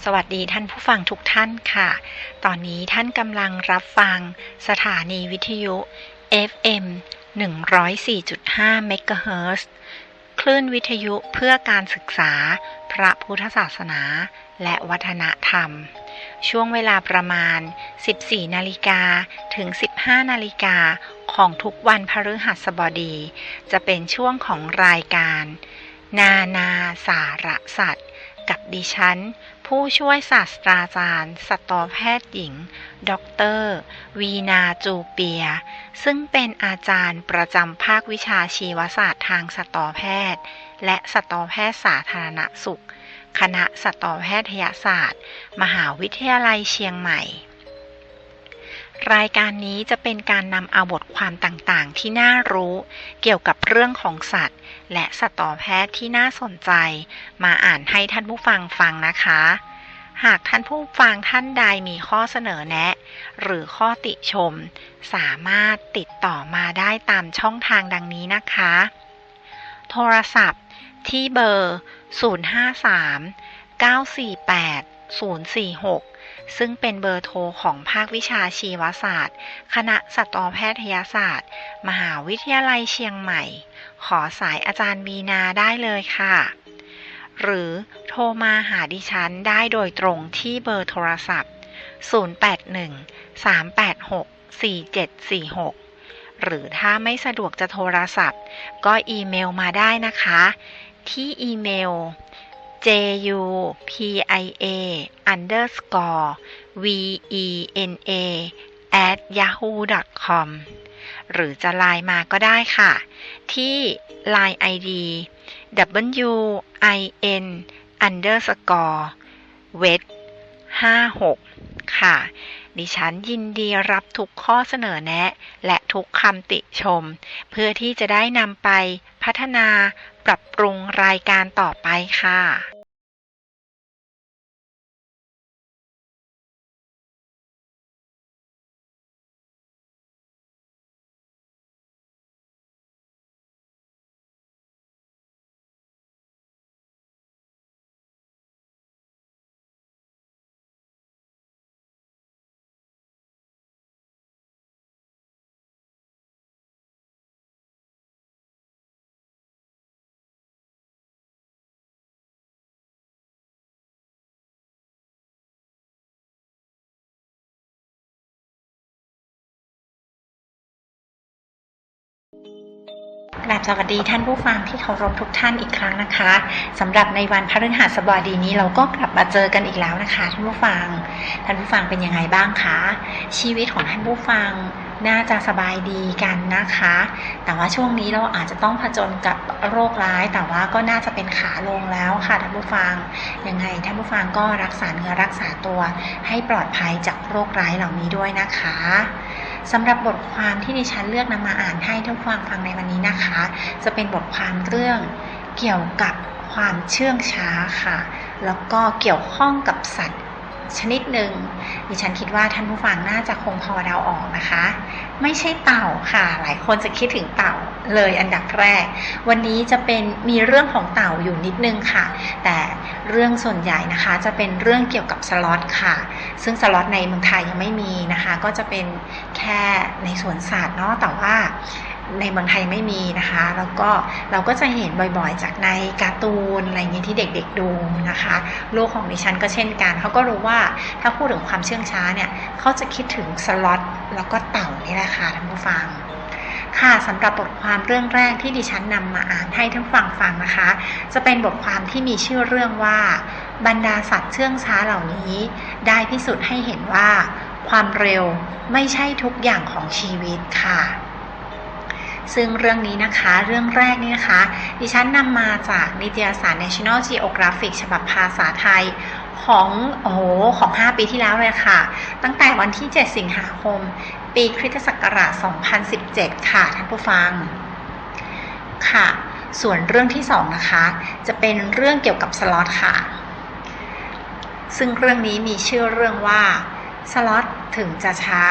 สวัสดีท่านผู้ฟังทุกท่านค่ะ ตอนนี้ท่านกำลังรับฟังสถานีวิทยุ FM 104.5 เมกะเฮิรตซ์คลื่นวิทยุเพื่อการศึกษาพระพุทธศาสนาและวัฒนธรรม ช่วงเวลาประมาณ 14 นาฬิกาถึง 15 นาฬิกาของทุกวันพฤหัสบดีจะเป็นช่วงของรายการนาสารสัตว์กับดิฉันผู้ช่วยศาสตราจารย์สัตวแพทย์หญิงดร.วีนาจูเปียซึ่งเป็นอาจารย์ประจำภาควิชาชีวศาสตร์ทางสัตวแพทย์และสัตวแพทย์สาธารณสุขคณะสัตวแพทยศาสตร์มหาวิทยาลัยเชียงใหม่รายการนี้จะเป็นการนำเอาบทความต่างๆที่น่ารู้เกี่ยวกับเรื่องของสัตว์และสัตวแพทย์ที่น่าสนใจมาอ่านให้ท่านผู้ฟังฟังนะคะหากท่านผู้ฟังท่านใดมีข้อเสนอแนะหรือข้อติชมสามารถติดต่อมาได้ตามช่องทางดังนี้นะคะโทรศัพท์ที่เบอร์ 053-948-046 ซึ่งเป็นเบอร์โทรของภาควิชาชีวศาสตร์คณะสัตวแพทยศาสตร์มหาวิทยาลัยเชียงใหม่ขอสายอาจารย์วีนาได้เลยค่ะหรือโทรมาหาดิฉันได้โดยตรงที่เบอร์โทรศัพท์ 081-386-4746 หรือถ้าไม่สะดวกจะโทรศัพท์ก็อีเมลมาได้นะคะที่อีเมล jupia_vena@yahoo.com หรือจะไลน์มาก็ได้ค่ะที่ Line ID win_vet56 ค่ะดิฉันยินดีรับทุกข้อเสนอแนะและทุกคำติชมเพื่อที่จะได้นำไปพัฒนาปรับปรุงรายการต่อไปค่ะกราบสวัสดีท่านผู้ฟังที่เคารพทุกท่านอีกครั้งนะคะสำหรับในวันพฤหัสบดีนี้เราก็กลับมาเจอกันอีกแล้วนะคะท่านผู้ฟังเป็นยังไงบ้างคะชีวิตของท่านผู้ฟังน่าจะสบายดีกันนะคะแต่ว่าช่วงนี้เราอาจจะต้องผจญกับโรคร้ายแต่ว่าก็น่าจะเป็นขาลงแล้วค่ะท่านผู้ฟังยังไงท่านผู้ฟังก็รักษาเนื้อรักษาตัวให้ปลอดภัยจากโรคร้ายเหล่านี้ด้วยนะคะสำหรับบทความที่ดิฉันเลือกนำมาอ่านให้ท่านผู้ฟังในวันนี้นะคะจะเป็นบทความเรื่องเกี่ยวกับความเชื่องช้าค่ะแล้วก็เกี่ยวข้องกับสัตว์ชนิดหนึ่งดิฉันคิดว่าท่านผู้ฟังน่าจะคงพอเดาออกนะคะไม่ใช่เต่าค่ะหลายคนจะคิดถึงเต่าเลยอันดับแรกวันนี้จะเป็นมีเรื่องของเต่าอยู่นิดนึงค่ะแต่เรื่องส่วนใหญ่นะคะจะเป็นเรื่องเกี่ยวกับสล็อตค่ะซึ่งสล็อตในเมืองไทยยังไม่มีนะคะก็จะเป็นแค่ในสวนสัตว์เนาะแต่ว่าในเมืองไทยไม่มีนะคะแล้วก็เราก็จะเห็นบ่อยๆจากในการ์ตูนอะไรอย่างเงี้ยที่เด็กๆดูนะคะลูกของดิฉันก็เช่นกันเขาก็รู้ว่าถ้าพูดถึงความเชื่องช้าเนี่ยเขาจะคิดถึงสล็อตแล้วก็เต่านี่แหละค่ะท่านผู้ฟังค่ะสำหรับบทความเรื่องแรกที่ดิฉันนำมาอ่านให้ท่านฟังนะคะจะเป็นบทความที่มีชื่อเรื่องว่าบรรดาสัตว์เชื่องช้าเหล่านี้ได้พิสูจน์ให้เห็นว่าความเร็วไม่ใช่ทุกอย่างของชีวิตค่ะซึ่งเรื่องนี้นะคะเรื่องแรกนี่นะคะดิฉันนำมาจากนิตยสาร National Geographic ฉบับภาษาไทยของ5 ปีที่แล้วเลยค่ะตั้งแต่วันที่7 สิงหาคมปีคริสตศักราช2017ค่ะท่านผู้ฟังค่ะส่วนเรื่องที่2นะคะจะเป็นเรื่องเกี่ยวกับสล็อตค่ะซึ่งเรื่องนี้มีชื่อเรื่องว่าสล็อตถึงจะช้า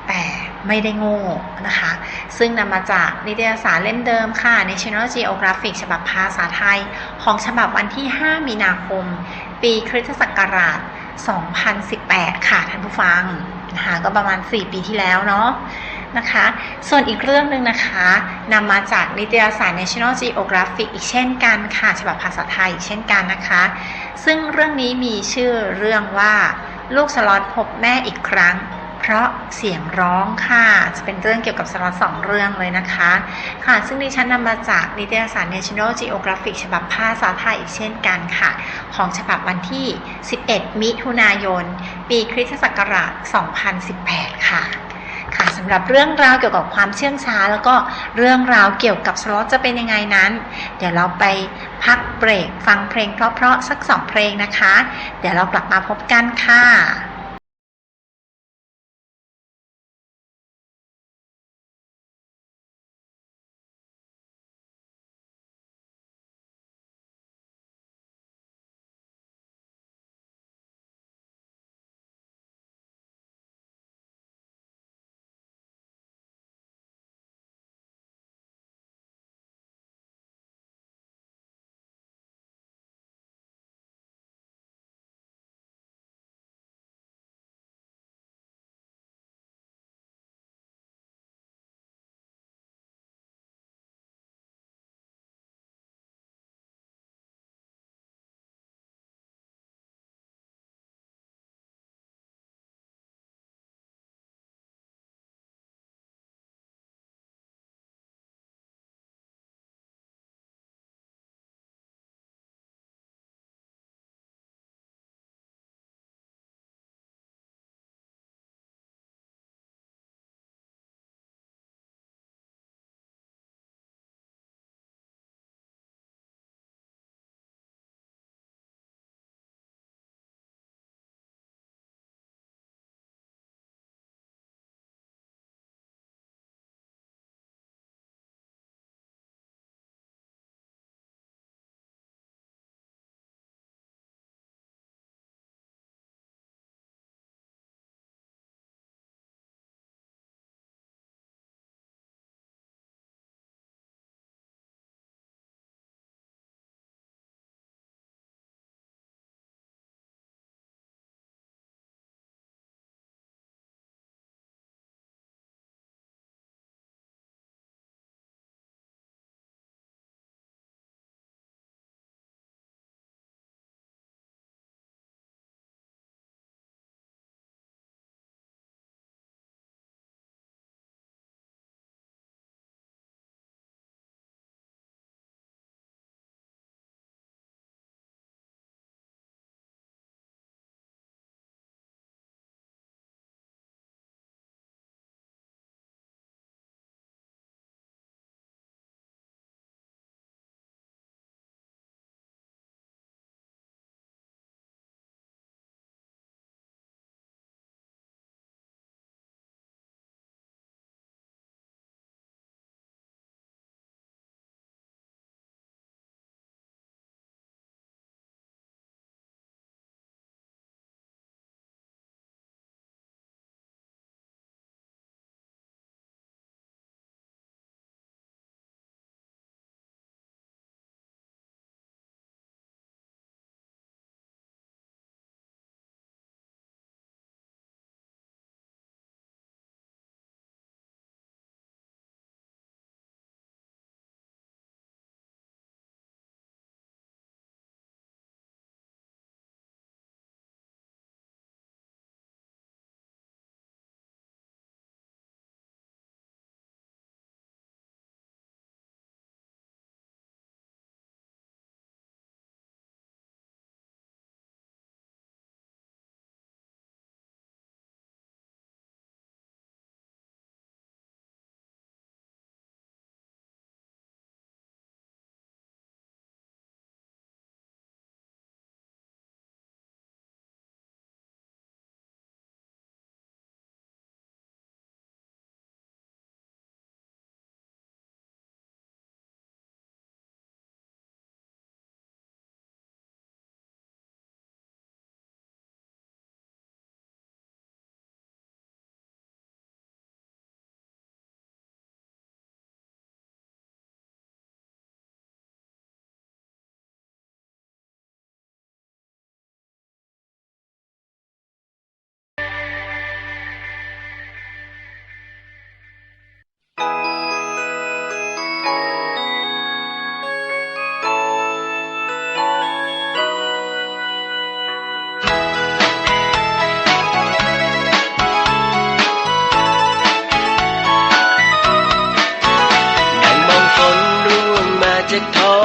แต่ไม่ได้โง่นะคะซึ่งนำมาจากนิตยสารเล่มเดิมค่ะ National Geographic ฉบับภาษาไทยของฉบับวันที่5 มีนาคมปีคริสตศักราช 2018 ค่ะท่านผู้ฟังนะคะก็ประมาณ4 ปีที่แล้วเนาะนะคะส่วนอีกเรื่องหนึ่งนะคะนำมาจากนิตยสาร National Geographic อีกเช่นกันค่ะฉบับภาษาไทยอีกเช่นกันนะคะซึ่งเรื่องนี้มีชื่อเรื่องว่าลูกสล็อตพบแม่อีกครั้งเพราะเสียงร้องค่ะจะเป็นเรื่องเกี่ยวกับสล็อต2 เรื่องเลยนะคะค่ะซึ่งดิฉันนำมาจากนิตยสาร National Geographic ฉบับภาษาไทยอีกเช่นกันค่ะของฉบับวันที่11 มิถุนายนปีคริสตศักราช 2018 ค่ะค่ะสำหรับเรื่องราวเกี่ยวกับความเชื่องช้าแล้วก็เรื่องราวเกี่ยวกับสล็อตจะเป็นยังไงนั้นเดี๋ยวเราไปพักเบรกฟังเพลงเพราะๆสัก2 เพลงนะคะเดี๋ยวเรากลับมาพบกันค่ะ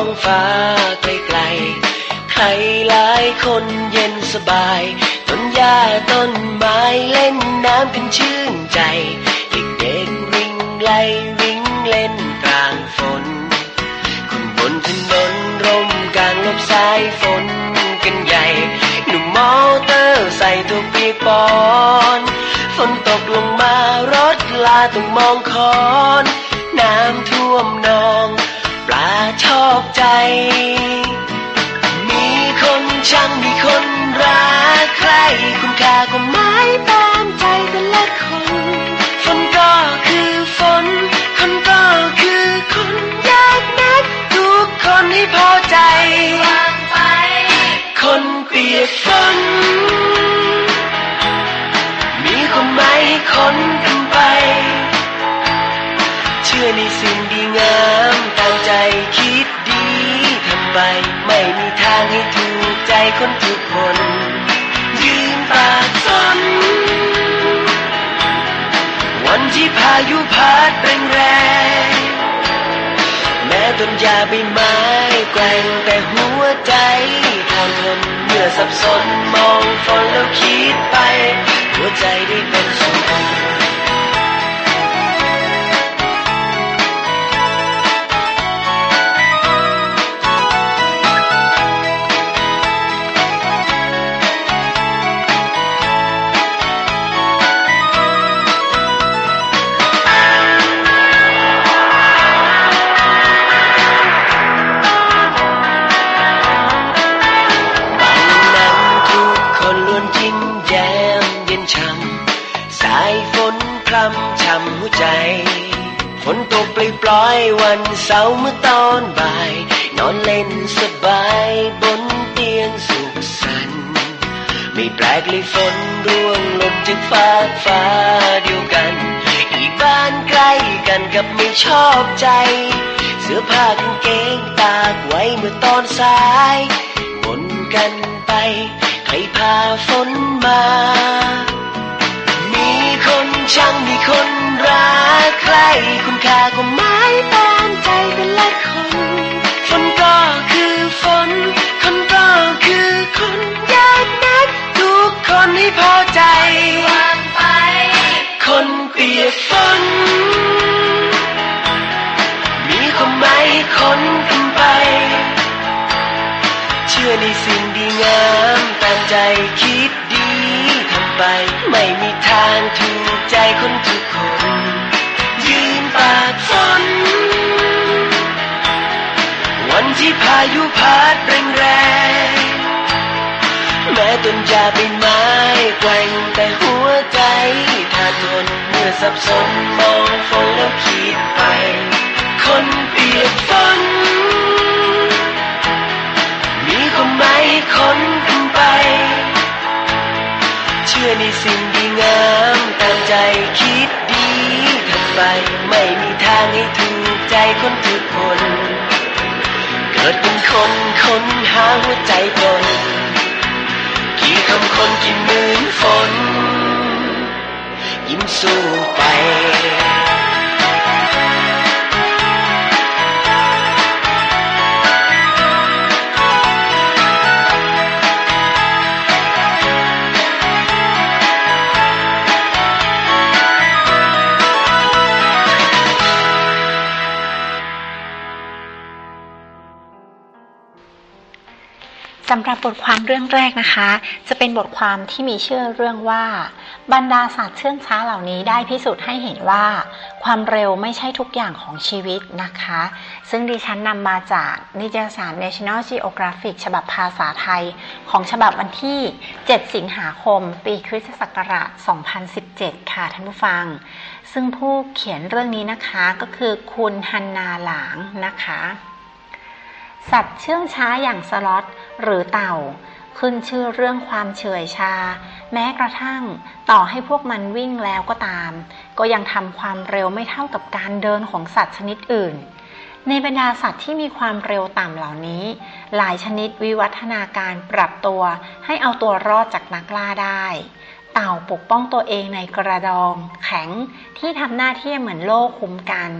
องฟ้าไกลๆใครหลายคนเย็นสบายต้นหญ้าต้นไม้เล่นน้ำกันชื่นใจเด็กๆวิ่งไล่วิ่งเล่นกลางฝนคนบนถนนร่มกลางลมสายฝนกันใหญ่หนุ่มมอเตอร์ใส่ตัวเปียกปอนฝนตกลงมารถลาต้องมองคอนน้ำท่วมนองปลาชอบใจมีคนช่างมีคนรักใครคุณค่าก็หมายตามใจแต่ละคนฝนก็คือฝนคนก็คือคนยากนักทุกคนให้พอใจวางไปคนเปียกฝนมีความหมายให้คนกันไปเชื่อในสิ่งดีงามตั้งใจคิดดีทำไปไม่มีทางให้ถูกใจคนทุกคนยืนตากฝนวันที่พายุพัดแรงๆแม้ต้นหญ้าใบไม้แกว่งแต่หัวใจทนเมื่อสับสนมองฝนแล้วคิดไปหัวใจได้เป็นสุขฝนตกปล่อยๆวันเสาร์เมื่อตอนบ่ายนอนเล่นสบายบนเตียงสุขสันต์ไม่แปลกเลยฝนร่วงหล่นจากฟ้าเดียวกันอีกบ้านใกล้กันกับไม่ชอบใจเสื้อผ้ากางเกงตากไว้เมื่อตอนสายบ่นกันไปใครพาฝนมามีคนช่างมีคนรักใครคุณค่าก็หมายตามใจแต่ละคนฝนก็คือฝนคนก็คือคนยากนักทุกคนให้พอใจวางไปคนเปียกฝนมีความหมายให้คนกันไปเชื่อในสิ่งดีงามตามใจคิดดีทำไปไม่มีทางถูกใจคนทุกคนยืนตากฝนวันที่พายุพัดแรงๆแม้ต้นหญ้าใบไม้แกว่งแต่หัวใจถ้าทนเมื่อสับสนมองฝนแล้วคิดไปคนเปียกฝนมีความหมายให้คนกันไปเชื่อในสิ่งดีงามตามใจคิดดีทำไปไม่มีทางให้ถูกใจคนทุกคนเกิดเป็นคนค้นหาหัวใจตนกี่คำคนกี่หมื่นฝนยิ้มสู้ไป สำหรับบทความเรื่องแรกนะคะจะเป็นบทความที่มีชื่อเรื่องว่าบรรดาสัตว์เชื่องช้าเหล่านี้ได้พิสูจน์ให้เห็นว่าความเร็วไม่ใช่ทุกอย่างของชีวิตนะคะซึ่งดิฉันนำมาจากนิตยสาร National Geographic ฉบับภาษาไทยของฉบับวันที่7 สิงหาคมปีคริสตศักราช 2017 ค่ะท่านผู้ฟังซึ่งผู้เขียนเรื่องนี้นะคะก็คือคุณฮันนาหลางนะคะสัตว์เชื่องช้าอย่างสล็อธหรือเต่าขึ้นชื่อเรื่องความเฉื่อยชาแม้กระทั่งต่อให้พวกมันวิ่งแล้วก็ตามก็ยังทำความเร็วไม่เท่ากับการเดินของสัตว์ชนิดอื่นในบรรดาสัตว์ที่มีความเร็วต่ำเหล่านี้หลายชนิดวิวัฒนาการปรับตัวให้เอาตัวรอดจากนักล่าได้เต่าปกป้องตัวเองในกระดองแข็งที่ทำหน้าที่เหมือนโล่คุ้มกัน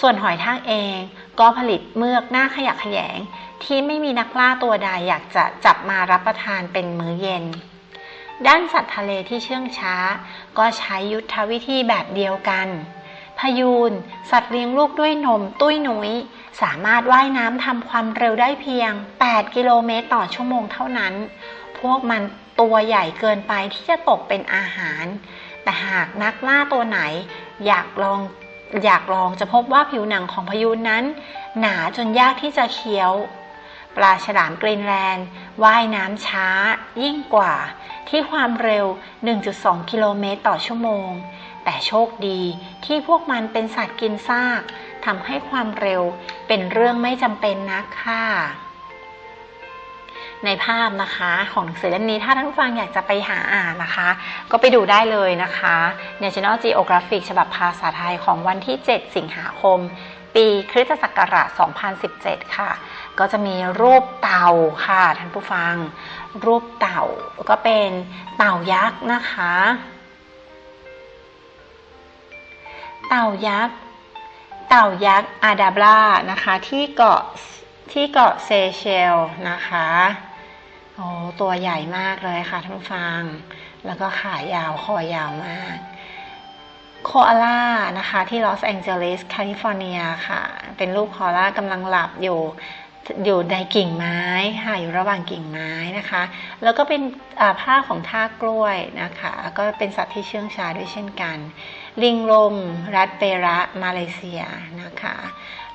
ส่วนหอยทากเอง ก็ผลิตเมือกหน้าขยะแขยงที่ไม่มีนักล่าตัวใดอยากจะจับมารับประทานเป็นมื้อเย็นด้านสัตว์ทะเลที่เชื่องช้าก็ใช้ยุทธวิธีแบบเดียวกันพยูนสัตว์เลี้ยงลูกด้วยนมตุ้ยนุ้ยสามารถว่ายน้ำทำความเร็วได้เพียง8กิโลเมตรต่อชั่วโมงเท่านั้นพวกมันตัวใหญ่เกินไปที่จะตกเป็นอาหารแต่หากนักล่าตัวไหนอยากลองจะพบว่าผิวหนังของพยูนนั้นหนาจนยากที่จะเคี้ยวปลาฉลามกรีนแลนด์ว่ายน้ำช้ายิ่งกว่าที่ความเร็ว 1.2 กิโลเมตรต่อชั่วโมงแต่โชคดีที่พวกมันเป็นสัตว์กินซากทำให้ความเร็วเป็นเรื่องไม่จำเป็นนักค่ะในภาพนะคะของหนังสือเล่มนี้ถ้าท่านผู้ฟังอยากจะไปหาอ่านนะคะก็ไปดูได้เลยนะคะ National Geographic ฉบับภาษาไทยของวันที่ 7 สิงหาคมปีคริสตศักราช 2017 ค่ะก็จะมีรูปเต่าค่ะท่านผู้ฟังรูปเต่าก็เป็นเต่ายักษ์นะคะเต่ายักษ์อาดาบรานะคะที่เกาะเซเชลนะคะโอ้ตัวใหญ่มากเลยค่ะท่านผู้ฟังแล้วก็ขายาวคอยาวมากโคอาล่านะคะที่ลอสแองเจลิสแคลิฟอร์เนียค่ะเป็นลูกโคอาล่ากำลังหลับอยู่ในกิ่งไม้ค่ะอยู่ระหว่างกิ่งไม้นะคะแล้วก็เป็นผ้าของทากกล้วยนะคะก็เป็นสัตว์ที่เชื่องช้าด้วยเช่นกันลิงลมรัฐเประมาเลเซียนะคะ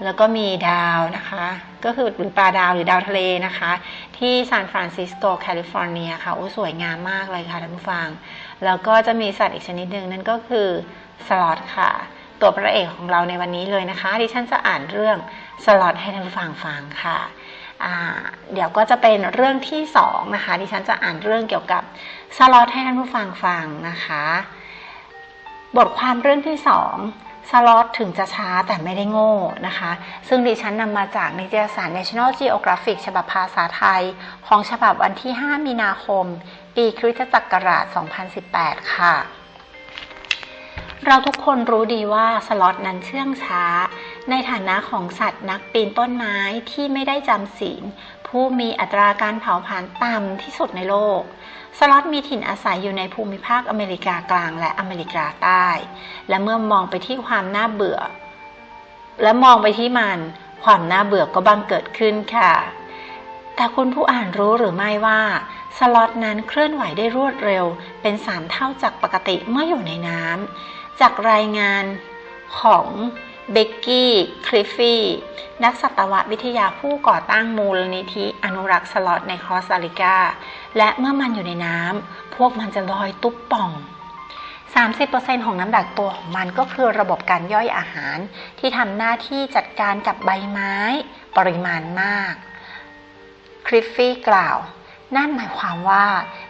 แล้วก็มีดาวนะคะก็คือหรือปลาดาวหรือดาวทะเลนะคะที่ซานฟรานซิสโกแคลิฟอร์เนียค่ะโอ้สวยงามมากเลยค่ะท่านผู้ฟังแล้วก็จะมีสัตว์อีกชนิดหนึ่งนั่นก็คือสล็อธค่ะตัวพระเอกของเราในวันนี้เลยนะคะดิฉันจะอ่านเรื่องสล็อธให้ท่านผู้ฟังฟังค่ะเดี๋ยวก็จะเป็นเรื่องที่2นะคะดิฉันจะอ่านเรื่องเกี่ยวกับสล็อธให้ท่านผู้ฟังฟังนะคะบทความเรื่องที่2สล็อธถึงจะช้าแต่ไม่ได้โง่นะคะซึ่งดิฉันนำมาจากนิตยสาร National Geographic ฉบับภาษาไทยของฉบับวันที่5มีนาคมปีคริสตศักราช 2018 ค่ะเราทุกคนรู้ดีว่าสล็อธนั้นเชื่องช้าในฐานะของสัตว์นักปีนต้นไม้ที่ไม่ได้จำศีลผู้มีอัตราการเผาผลาญต่ำที่สุดในโลกสล็อธมีถิ่นอาศัยอยู่ในภูมิภาคอเมริกากลางและอเมริกาใต้และเมื่อมองไปที่ความน่าเบื่อและมองไปที่มันความน่าเบื่อก็บังเกิดขึ้นค่ะแต่คุณผู้อ่านรู้หรือไม่ว่าสล็อธนั้นเคลื่อนไหวได้รวดเร็วเป็น3 เท่าจากปกติเมื่ออยู่ในน้ำจากรายงานของเบกกี้คลิฟฟี่นักสัตววิทยาผู้ก่อตั้งมูลนิธิอนุรักษ์สล็อธในคอสตาริกาและเมื่อมันอยู่ในน้ำพวกมันจะลอยตุ๊บป่อง 30% ของน้ำหนักตัวของมันก็คือระบบการย่อยอาหารที่ทำหน้าที่จัดการกับใบไม้ปริมาณมากคลิฟฟี่กล่าวนั่นหมายความว่า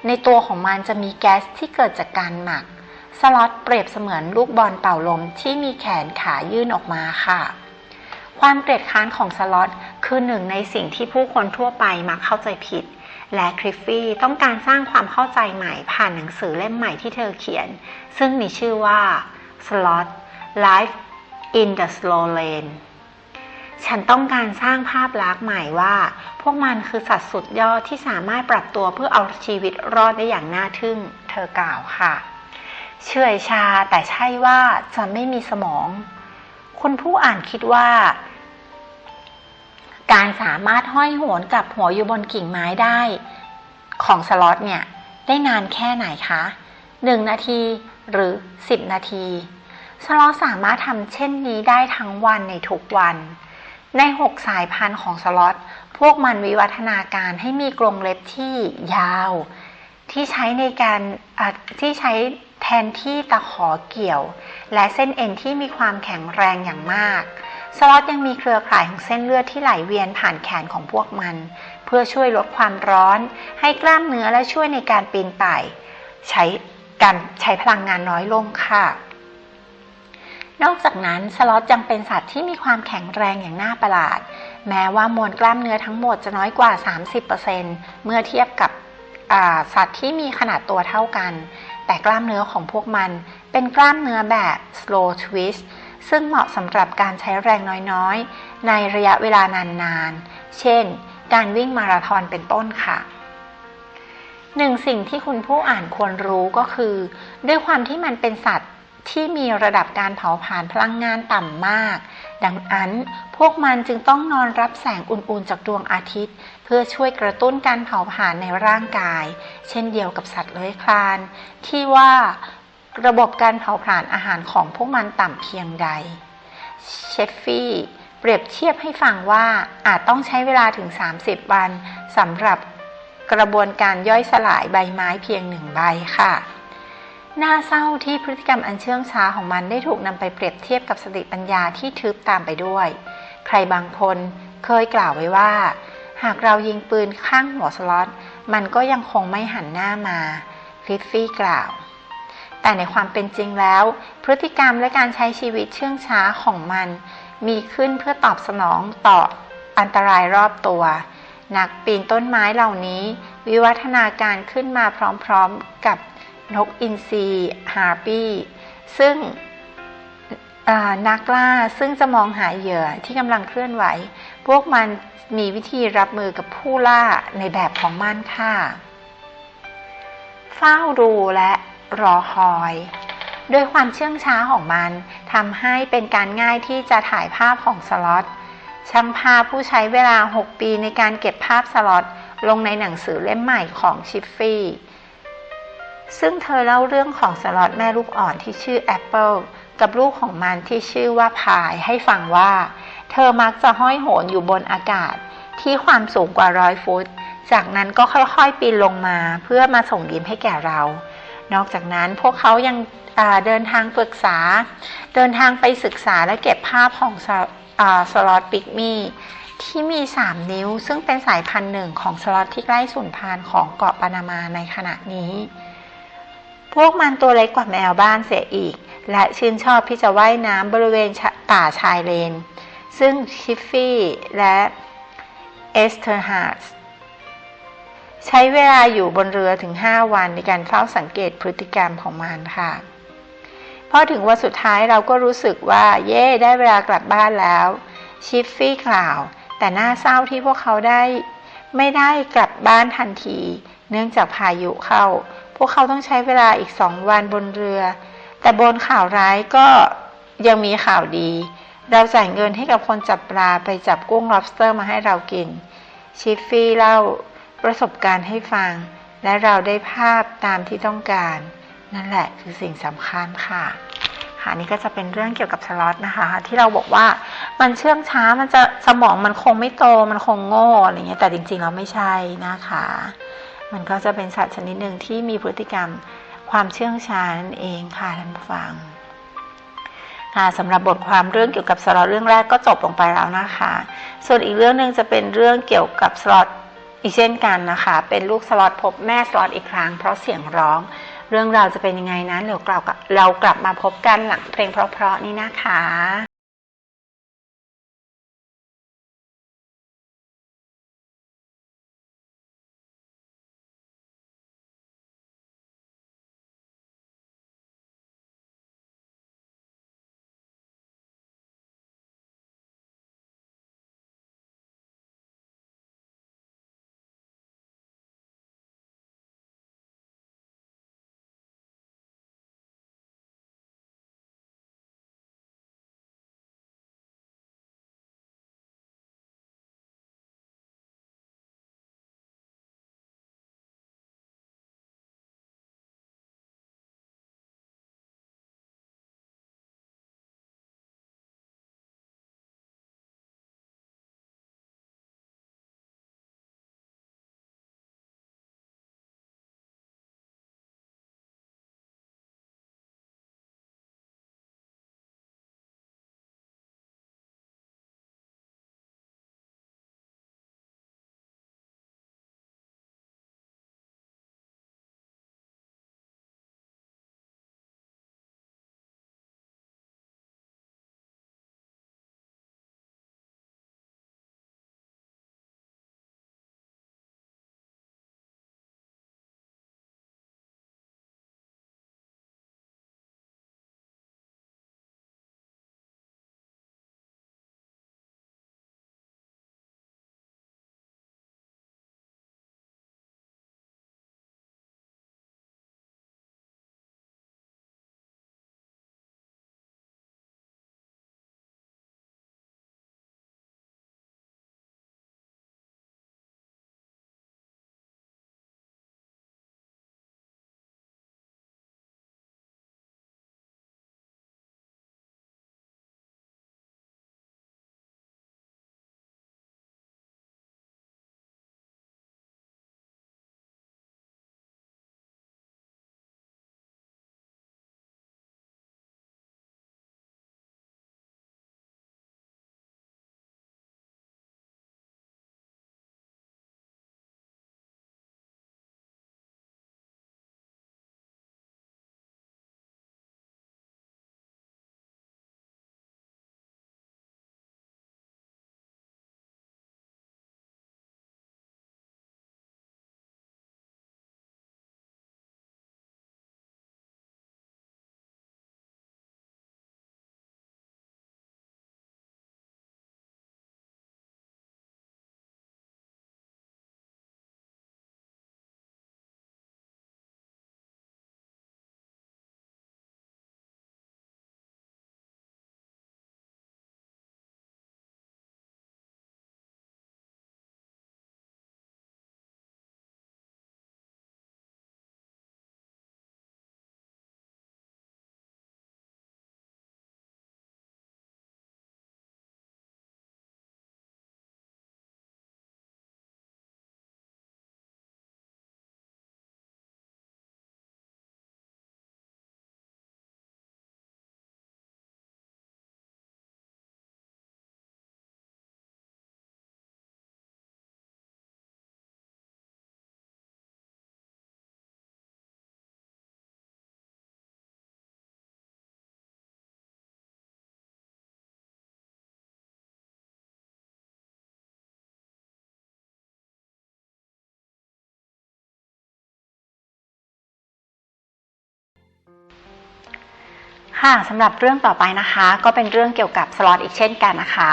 ในตัวของมันจะมีแก๊สที่เกิดจากการหมักสล็อธเปรียบเสมือนลูกบอลเป่าลมที่มีแขนขายื่นออกมาค่ะความเกลียดค้านของสล็อธคือหนึ่งในสิ่งที่ผู้คนทั่วไปมักเข้าใจผิดและคลิฟฟี่ต้องการสร้างความเข้าใจใหม่ผ่านหนังสือเล่มใหม่ที่เธอเขียนซึ่งมีชื่อว่า Sloth Life in the Slow Lane ฉันต้องการสร้างภาพลักษณ์ใหม่ว่าพวกมันคือสัตว์สุดยอดที่สามารถปรับตัวเพื่อเอาชีวิตรอดได้อย่างน่าทึ่งเธอกล่าวค่ะเฉื่อยชาแต่ใช่ว่าจะไม่มีสมองคุณผู้อ่านคิดว่าการสามารถห้อยโหนกับหัวอยู่บนกิ่งไม้ได้ของสล็อธเนี่ยได้นานแค่ไหนคะ1 นาทีหรือ10 นาทีสล็อธสามารถทำเช่นนี้ได้ทั้งวันในทุกวันใน6 สายพันธุ์ของสล็อธพวกมันวิวัฒนาการให้มีกรงเล็บที่ยาวที่ใช้แทนที่ตะขอเกี่ยวและเส้นเอ็นที่มีความแข็งแรงอย่างมากสล็อธยังมีเครือข่ายของเส้นเลือดที่ไหลเวียนผ่านแขนของพวกมันเพื่อช่วยลดความร้อนให้กล้ามเนื้อและช่วยในการปีนป่ายใช้พลังงานน้อยลงค่ะนอกจากนั้นสล็อธยังเป็นสัตว์ที่มีความแข็งแรงอย่างน่าประหลาดแม้ว่ามวลกล้ามเนื้อทั้งหมดจะน้อยกว่า 30% เมื่อเทียบกับสัตว์ที่มีขนาดตัวเท่ากันแต่กล้ามเนื้อของพวกมันเป็นกล้ามเนื้อแบบ slow twist ซึ่งเหมาะสำหรับการใช้แรงน้อยๆในระยะเวลานานๆเช่นการวิ่งมาราธอนเป็นต้นค่ะหนึ่งสิ่งที่คุณผู้อ่านควรรู้ก็คือด้วยความที่มันเป็นสัตว์ที่มีระดับการเผาผลาญพลังงานต่ำมากดังนั้นพวกมันจึงต้องนอนรับแสงอุ่นๆจากดวงอาทิตย์เพื่อช่วยกระตุ้นการเผาผลาญในร่างกายเช่นเดียวกับสัตว์เลื้อยคลานที่ว่าระบบการเผาผลาญอาหารของพวกมันต่ำเพียงใดเชฟฟี่เปรียบเทียบให้ฟังว่าอาจต้องใช้เวลาถึง30 วันสำหรับกระบวนการย่อยสลายใบไม้เพียง1 ใบค่ะน่าเศร้าที่พฤติกรรมอันเชื่องช้าของมันได้ถูกนำไปเปรียบเทียบกับสติปัญญาที่ทึบตามไปด้วยใครบางคนเคยกล่าวไว้ว่าหากเรายิงปืนข้างหัวสล็อตมันก็ยังคงไม่หันหน้ามาคลิฟฟี่กล่าวแต่ในความเป็นจริงแล้วพฤติกรรมและการใช้ชีวิตเชื่องช้าของมันมีขึ้นเพื่อตอบสนองต่ออันตรายรอบตัวนักปีนต้นไม้เหล่านี้วิวัฒนาการขึ้นมาพร้อมๆกับนกอินทรีฮาร์ปี้ซึ่งนักล่าซึ่งจะมองหาเหยื่อที่กำลังเคลื่อนไหวพวกมันมีวิธีรับมือกับผู้ล่าในแบบของมันค่ะเฝ้าดูและรอคอยด้วยความเชื่องช้าของมันทำให้เป็นการง่ายที่จะถ่ายภาพของสล็อตช่างภาพผู้ใช้เวลา6 ปีในการเก็บภาพสล็อตลงในหนังสือเล่มใหม่ของชิฟฟี่ซึ่งเธอเล่าเรื่องของสล็อตแม่ลูกอ่อนที่ชื่อแอปเปิลกับลูกของมันที่ชื่อว่าพายให้ฟังว่าเธอมักจะห้อยโหนอยู่บนอากาศที่ความสูงกว่า100 ฟุตจากนั้นก็ค่อยๆปีนลงมาเพื่อมาส่งยิ้มให้แก่เรานอกจากนั้นพวกเขายังเดินทางไปศึกษาและเก็บภาพของสล็อตปิกมี่ที่มี3 นิ้วซึ่งเป็นสายพันธุ์หนึ่งของสล็อตที่ใกล้สูญพันธุ์ของเกาะปานามาในขณะนี้พวกมันตัวเล็กกว่าแมวบ้านเสียอีกและชื่นชอบที่จะว่ายน้ำบริเวณป่าชายเลนซึ่งชิฟฟี่และเอสเธอร์ฮาร์สใช้เวลาอยู่บนเรือถึง5 วันในการเฝ้าสังเกตพฤติกรรมของมันค่ะพอถึงวันสุดท้ายเราก็รู้สึกว่าเย่ได้เวลากลับบ้านแล้วชิฟฟี่กล่าวแต่น่าเศร้าที่พวกเขาไม่ได้กลับบ้านทันทีเนื่องจากพายุเข้าพวกเขาต้องใช้เวลาอีก2 วันบนเรือแต่บนข่าวร้ายก็ยังมีข่าวดีเราจ่ายเงินให้กับคนจับปลาไปจับกุ้ง lobster มาให้เรากินชิฟฟี่เล่าประสบการณ์ให้ฟังและเราได้ภาพตามที่ต้องการนั่นแหละคือสิ่งสำคัญค่ะนี่ก็จะเป็นเรื่องเกี่ยวกับสล็อตนะคะที่เราบอกว่ามันเชื่องช้ามันจะสมองมันคงไม่โตมันคงโง่อะไรเงี้ยแต่จริงๆเราไม่ใช่นะคะมันก็จะเป็นสัตว์ชนิดหนึ่งที่มีพฤติกรรมความเชื่องช้านั่นเองค่ะท่านผู้ฟังสำหรับบทความเรื่องเกี่ยวกับสล็อตเรื่องแรกก็จบลงไปแล้วนะคะส่วนอีกเรื่องนึงจะเป็นเรื่องเกี่ยวกับสล็อตอีกเช่นกันนะคะเป็นลูกสล็อตพบแม่สล็อตอีกครั้งเพราะเสียงร้องเรื่องราวจะเป็นยังไงนั้นเดี๋ยวเรากลับมาพบกันหลังเพลงเพราะๆนี้นะคะ ค่ะสำหรับเรื่องต่อไปนะคะก็เป็นเรื่องเกี่ยวกับสล็อตอีกเช่นกันนะคะ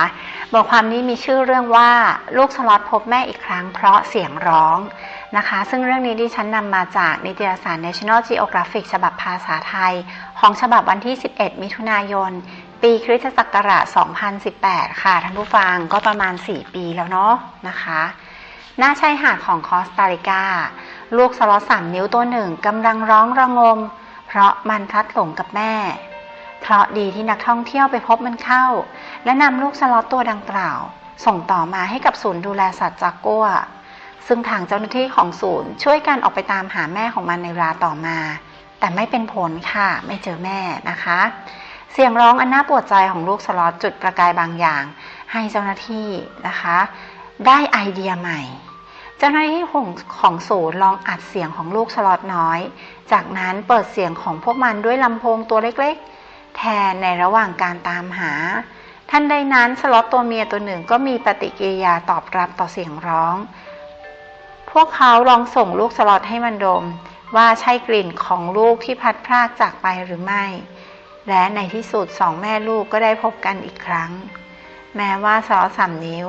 บทความนี้มีชื่อเรื่องว่าลูกสล็อตพบแม่อีกครั้งเพราะเสียงร้องนะคะซึ่งเรื่องนี้ดิฉันนำมาจากนิตยสาร National Geographic ฉบับภาษาไทยของฉบับวันที่ 11 มิถุนายน ปีคริสตศักราช 2018 ค่ะท่านผู้ฟังก็ประมาณ 4 ปีแล้วเนาะนะคะหน้าชายหาดของคอสตาริกาลูกสล็อต3 นิ้วตัวหนึ่งกำลังร้องระงมเพราะมันพลัดหลงกับแม่เพราะดีที่นักท่องเที่ยวไปพบมันเข้าและนำลูกสล็อตตัวดังกล่าวส่งต่อมาให้กับศูนย์ดูแลสัตว์จากกัวซึ่งทางเจ้าหน้าที่ของศูนย์ช่วยกันออกไปตามหาแม่ของมันในเวลาต่อมาแต่ไม่เป็นผลค่ะไม่เจอแม่นะคะเสียงร้องอันน่าปวดใจของลูกสล็อตจุดประกายบางอย่างให้เจ้าหน้าที่นะคะได้ไอเดียใหม่เจ้าหน้าที่ของศูนย์ลองอัดเสียงของลูกสล็อตน้อยจากนั้นเปิดเสียงของพวกมันด้วยลำโพงตัวเล็กๆแทนในระหว่างการตามหาทันใดนั้นสล็อตตัวเมียตัวหนึ่งก็มีปฏิกิริยาตอบรับต่อเสียงร้องพวกเขาลองส่งลูกสล็อตให้มันดมว่าใช่กลิ่นของลูกที่พัดพรากจากไปหรือไม่และในที่สุด2 แม่ลูกก็ได้พบกันอีกครั้งแม้ว่าสล็อต3 นิ้ว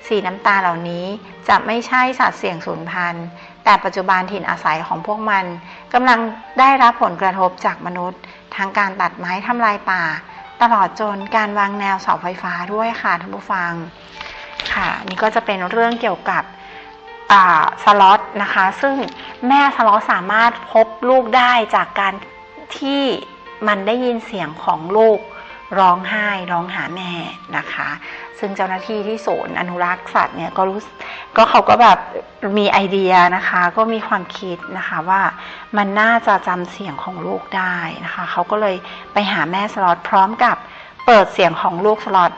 สีน้ำตาเหล่านี้จะไม่ใช่สัตว์เสี่ยงสูญพันธุ์แต่ปัจจุบันถิ่นอาศัยของพวกมันกำลังได้รับผลกระทบจากมนุษย์ทั้งการตัดไม้ทำลายป่าตลอดจนการวางแนวเสาไฟฟ้าด้วยค่ะท่านผู้ฟังค่ะนี่ก็จะเป็นเรื่องเกี่ยวกับสล็อตนะคะซึ่งแม่สล็อตสามารถพบลูกได้จากการที่มันได้ยินเสียงของลูกร้องไห้ร้องหาแม่นะคะซึ่งเจ้าหน้าที่ที่ศูนย์อนุรักษ์สัตว์เนี่ยก็เขาก็แบบมีไอเดียนะคะก็มีความคิดนะคะว่ามันน่าจะจำเสียงของลูกได้นะคะเขาก็เลยไปหาแม่สล็อตพร้อมกับเปิดเสียงของลูกสล็อต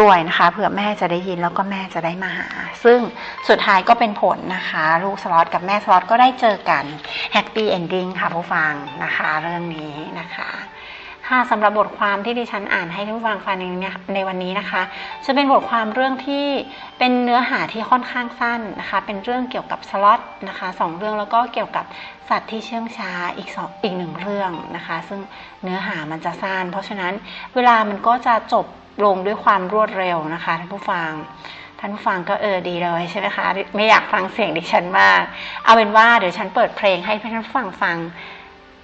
ด้วยนะคะเผื่อแม่จะได้ยินแล้วก็แม่จะได้มาหาซึ่งสุดท้ายก็เป็นผลนะคะลูกสล็อตกับแม่สล็อตก็ได้เจอกันแฮปปี้เอนดิ้งค่ะผู้ฟังนะคะเรื่องนี้นะคะค่ะสำหรับบทความที่ดิฉันอ่านให้ทุกฟังฟังในวันนี้นะคะจะเป็นบทความเรื่องที่เป็นเนื้อหาที่ค่อนข้างสั้นนะคะเป็นเรื่องเกี่ยวกับสล็อตนะคะ2 เรื่องแล้วก็เกี่ยวกับสัตว์ที่เชื่องช้าอีก1 เรื่องนะคะซึ่งเนื้อหามันจะสั้นเพราะฉะนั้นเวลามันก็จะจบลงด้วยความรวดเร็วนะคะท่านผู้ฟังก็ดีเลยใช่ไหมคะไม่อยากฟังเสียงดิฉันมากเอาเป็นว่าเดี๋ยวฉันเปิดเพลงให้ท่านผู้ฟัง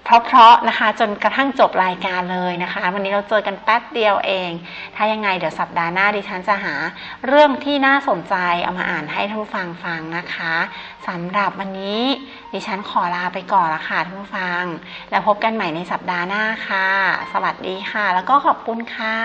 เพราะนะคะจนกระทั่งจบรายการเลยนะคะวันนี้เราเจอกันแป๊บเดียวเองถ้ายังไงเดี๋ยวสัปดาห์หน้าดิฉันจะหาเรื่องที่น่าสนใจเอามาอ่านให้ท่านผู้ฟังฟังนะคะสำหรับวันนี้ดิฉันขอลาไปก่อนละค่ะท่านผู้ฟังแล้วพบกันใหม่ในสัปดาห์หน้าค่ะสวัสดีค่ะแล้วก็ขอบคุณค่ะ